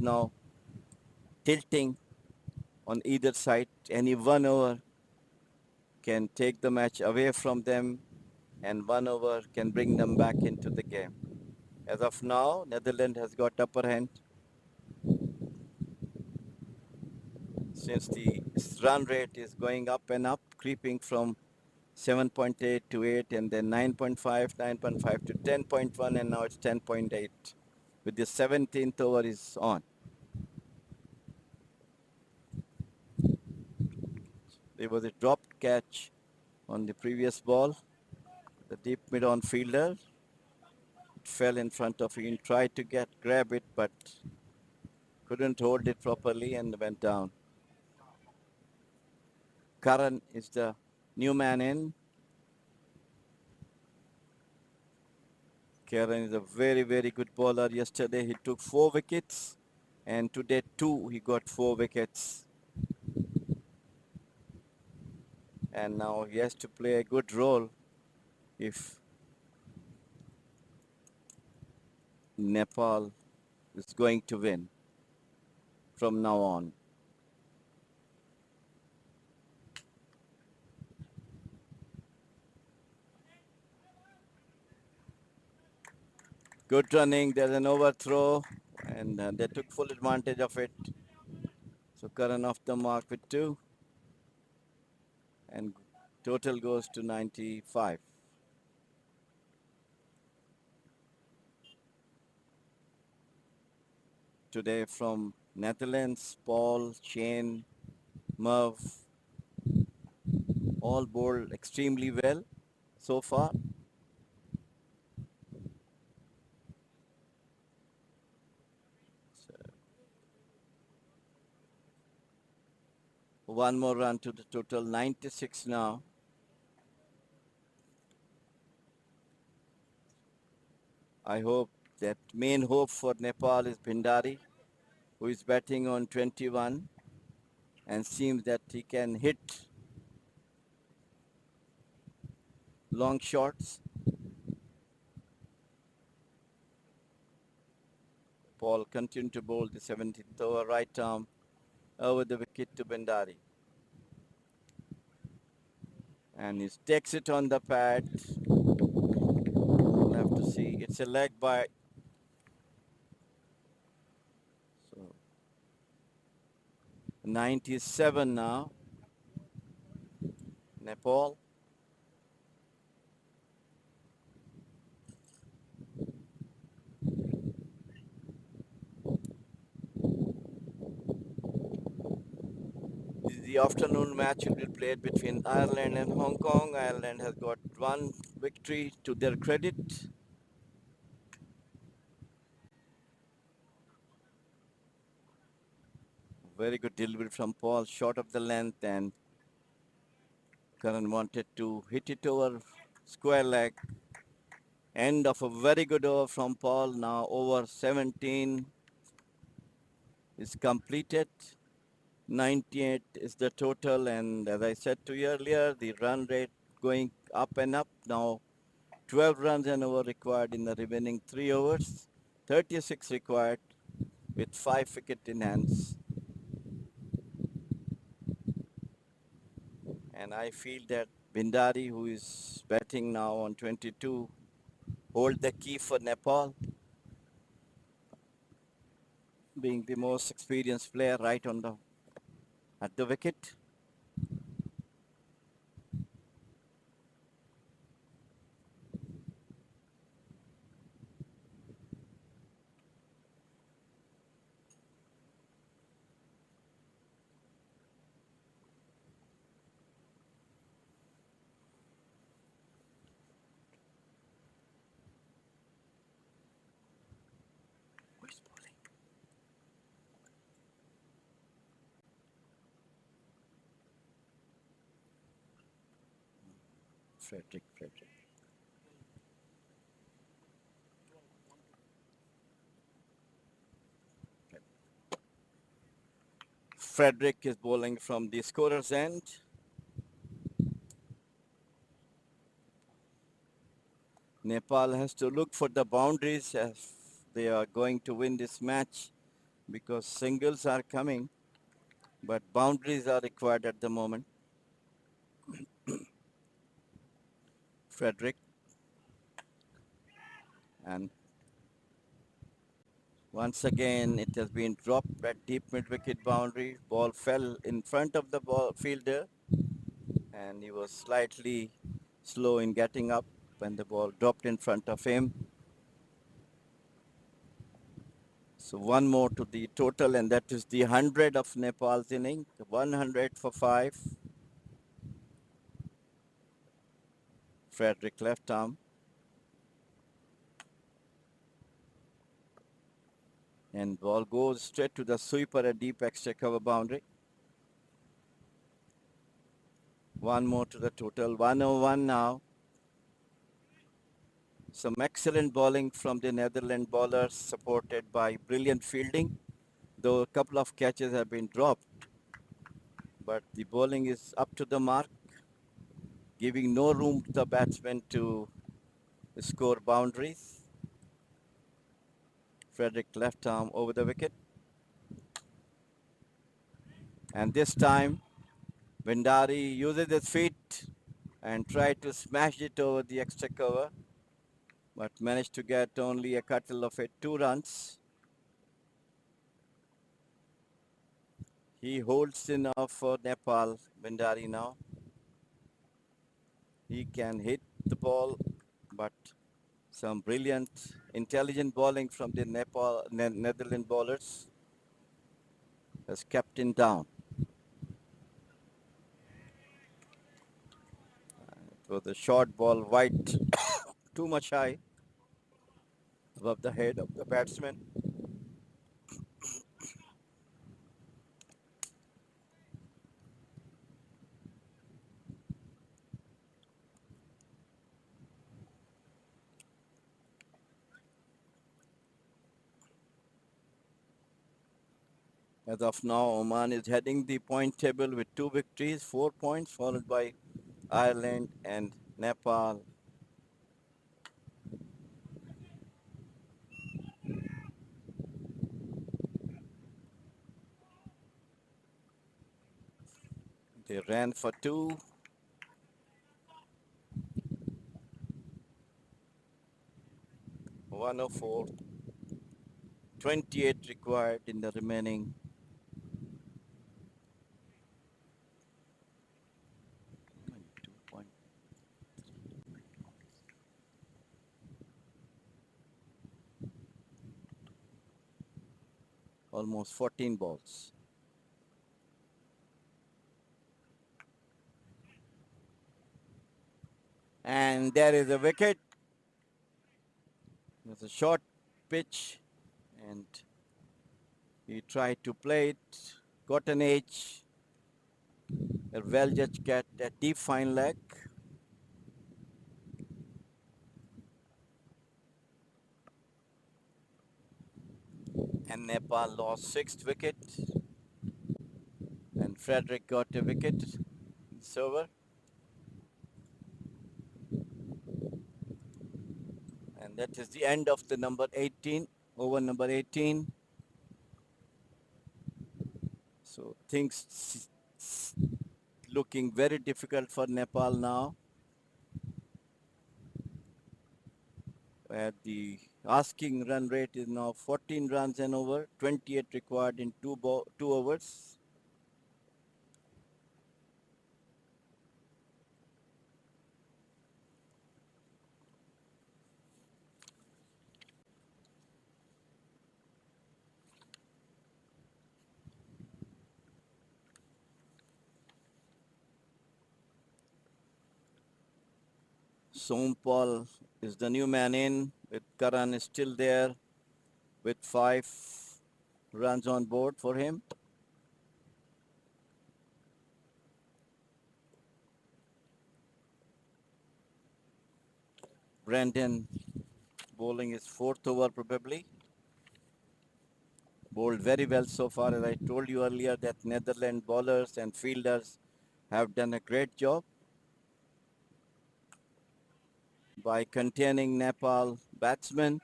now tilting on either side. Any 1 over can take the match away from them, and 1 over can bring them back into the game. As of now, Netherlands has got upper hand since the run rate is going up and up, creeping from 7.8 to 8, and then 9.5, 9.5 to 10.1, and now it's 10.8. With the 17th over is on. There was a dropped catch on the previous ball. The deep mid-on fielder fell in front of him, tried to grab it, but couldn't hold it properly and went down. Karan is the new man in. Karan is a very, very good bowler. Yesterday he took 4 wickets, and today too he got 4 wickets. And now he has to play a good role if Nepal is going to win from now on. Good running. There's an overthrow, and they took full advantage of it. So Karan off the mark with 2, and total goes to 95. Today from Netherlands, Paul, Shane, Merv, all bowled extremely well so far. So one more run to the total, 96 now. I hope that main hope for Nepal is Bhandari, who is batting on 21 and seems that he can hit long shots. Paul continued to bowl the 17th over, right arm over the wicket to Bhandari. And he takes it on the pad. We'll have to see. It's a leg by. So 97 now. Nepal. This is the afternoon match will be played between Ireland and Hong Kong. Ireland has got 1 victory to their credit. Very good delivery from Paul, short of the length, and Karan wanted to hit it over square leg. End of a very good over from Paul. Now over 17 is completed. 98 is the total, and as I said to you earlier, the run rate going up and up. Now 12 runs and over required in the remaining 3 overs. 36 required with 5 wickets in hands. And I feel that Bhandari, who is batting now on 22, hold the key for Nepal, being the most experienced player right on the at the wicket. Who's bowling? Frederick. Frederick is bowling from the scorer's end. Nepal has to look for the boundaries if they are going to win this match. because singles are coming, but boundaries are required at the moment. Frederick, and once again it has been dropped at deep mid-wicket boundary. Ball fell in front of the ball fielder, and he was slightly slow in getting up when the ball dropped in front of him. So one more to the total, and that is the 100 of Nepal's inning. 100 for 5. Frederick left arm. And ball goes straight to the sweeper at deep extra cover boundary. One more to the total. 101 now. Some excellent bowling from the Netherlands bowlers, supported by brilliant fielding. Though a couple of catches have been dropped, but the bowling is up to the mark, giving no room to the batsmen to score boundaries. Frederick left arm over the wicket. And this time, Bhandari uses his feet and tried to smash it over the extra cover, but managed to get only a couple of 2 runs. He holds enough for Nepal, Bhandari now. He can hit the ball, but some brilliant, intelligent bowling from the Netherlands bowlers has kept him down. It was a short ball wide, too much high above the head of the batsman. As of now, Oman is heading the point table with 2 victories, 4 points, followed by Ireland and Nepal. They ran for 2. 104. 28 required in the remaining. Almost 14 balls. And there is a wicket. It's a short pitch, and he tried to play it, got an edge, a well-judged cat, a deep fine leg. And Nepal lost 6th wicket, and Frederick got a wicket. It's over. And that is the end of the number 18, over number 18. So things looking very difficult for Nepal now, where the asking run rate is now 14 runs and over, 28 required in 2 overs. Sompal is the new man in, with Karan is still there with 5 runs on board for him. Brandon bowling his 4th over probably. Bowled very well so far. As I told you earlier, that Netherlands bowlers and fielders have done a great job by containing Nepal batsmen.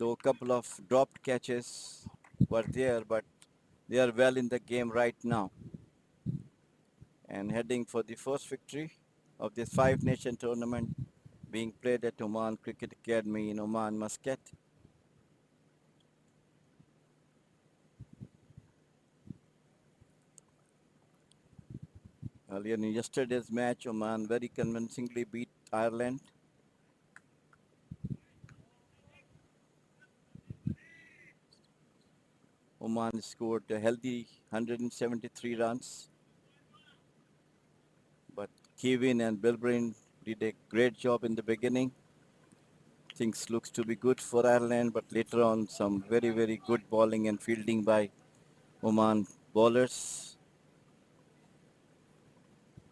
Though a couple of dropped catches were there, but they are well in the game right now. And heading for the first victory of this five-nation tournament being played at Oman Cricket Academy in Oman, Muscat. Earlier in yesterday's match, Oman very convincingly beat Ireland. Oman scored a healthy 173 runs. But Kevin and Bilbrin did a great job in the beginning. Things looks to be good for Ireland, but later on some very, very good bowling and fielding by Oman bowlers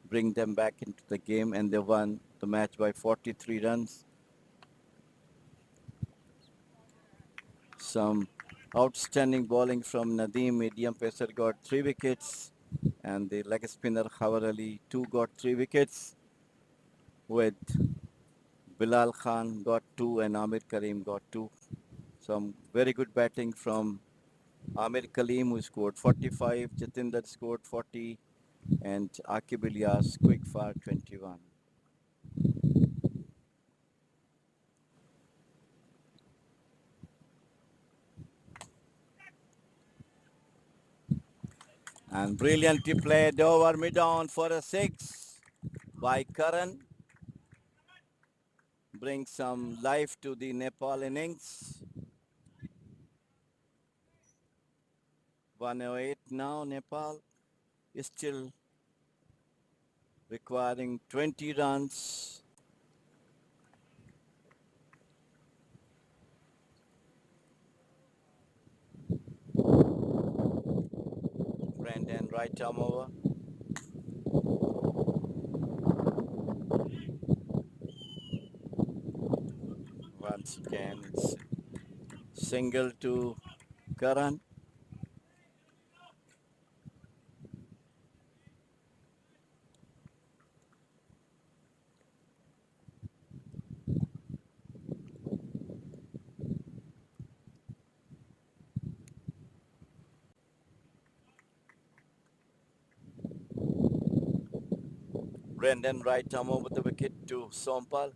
bring them back into the game, and they won the match by 43 runs. Some outstanding bowling from Nadeem. Medium pacer got 3 wickets, and the leg spinner Khawar Ali too got 3 wickets, with Bilal Khan got 2 and Amir Karim got 2. Some very good batting from Amir Kalim, who scored 45, Jatinder scored 40, and Akib Ilyas quick for 21. And brilliantly played over mid-on for a 6 by Karan. Brings some life to the Nepal innings. 108 now. Nepal is still requiring 20 runs. Brandon right arm over. Once again, it's single to Karan. Brendan right arm over the wicket to Sompal.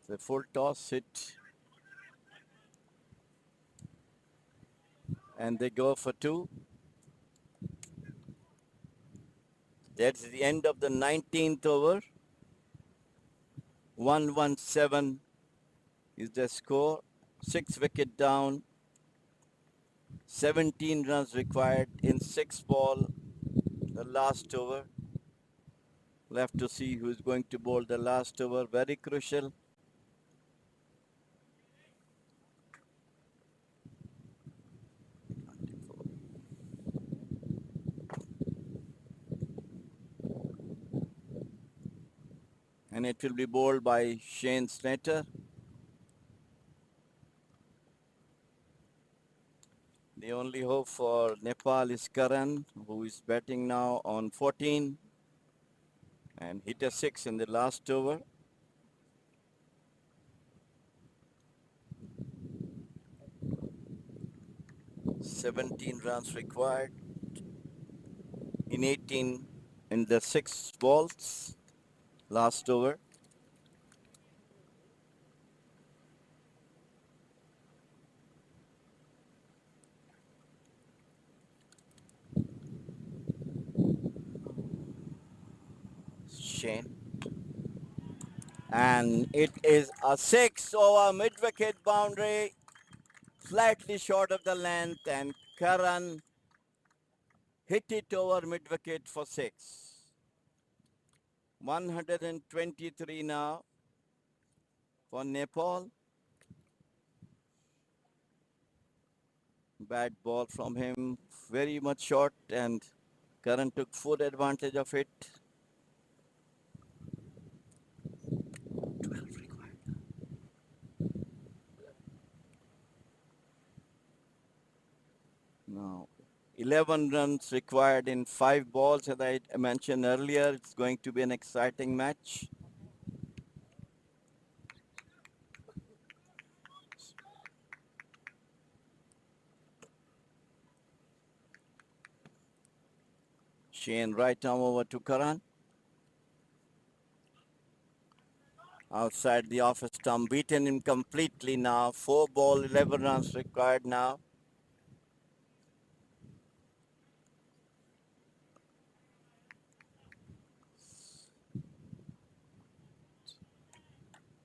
The full toss hit. And they go for 2. That's the end of the 19th over. 117 is the score. 6 wicket down. 17 runs required in 6 ball. The last over. Left to see who's going to bowl the last over. Very crucial. And it will be bowled by Shane Slater. The only hope for Nepal is Karan, who is batting now on 14 and hit a 6 in the last over. "17 runs required in 18 in the 6 balls last over. Shane. And it is a 6 over mid-wicket boundary, slightly short of the length, and Karan hit it over mid-wicket for 6. 123 now for Nepal. Bad ball from him, very much short, and Karan took full advantage of it. 12 required. Now, 11 runs required in 5 balls, as I mentioned earlier. It's going to be an exciting match. Shane right arm over to Karan. Outside the office stump, beaten him completely now. 4 ball, 11 runs required now.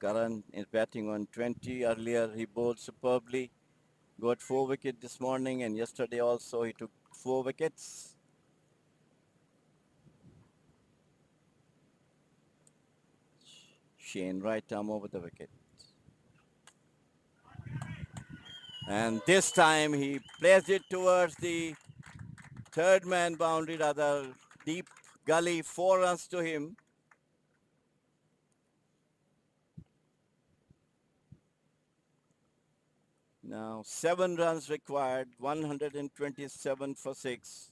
Karan is batting on 20. Earlier he bowled superbly. Got 4 wickets this morning, and yesterday also he took 4 wickets. Shane right arm over the wicket. And this time he placed it towards the third man boundary, rather deep gully, 4 runs to him. Now 7 runs required, 127 for 6.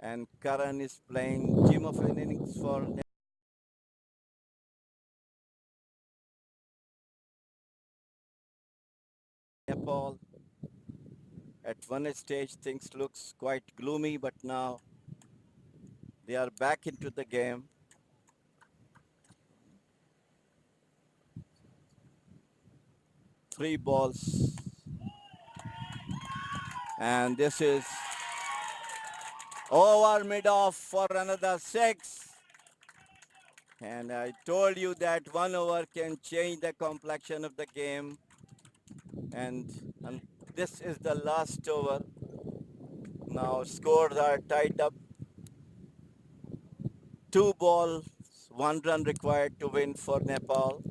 And Karan is playing gem of an innings for Nepal. At one stage things looks quite gloomy, but now they are back into the game. Three balls. And this is over mid-off for another 6. And I told you that 1 over can change the complexion of the game. And this is the last over. Now scores are tied up. 2 balls, 1 run required to win for Nepal.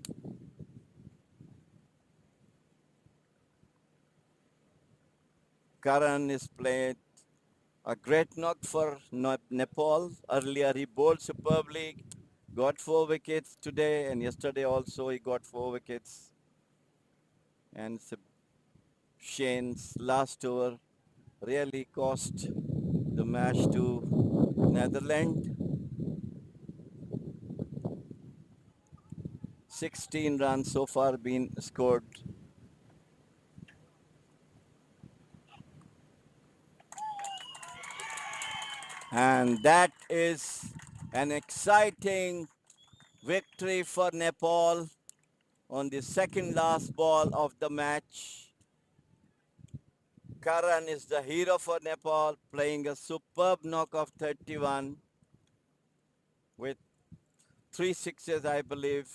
Karan is played a great knock for Nepal. Earlier he bowled superbly, got 4 wickets today, and yesterday also he got 4 wickets. And Shane's last over really cost the match to Netherlands. 16 runs so far been scored. And that is an exciting victory for Nepal on the second last ball of the match. Karan is the hero for Nepal, playing a superb knock of 31 with 3 sixes, I believe.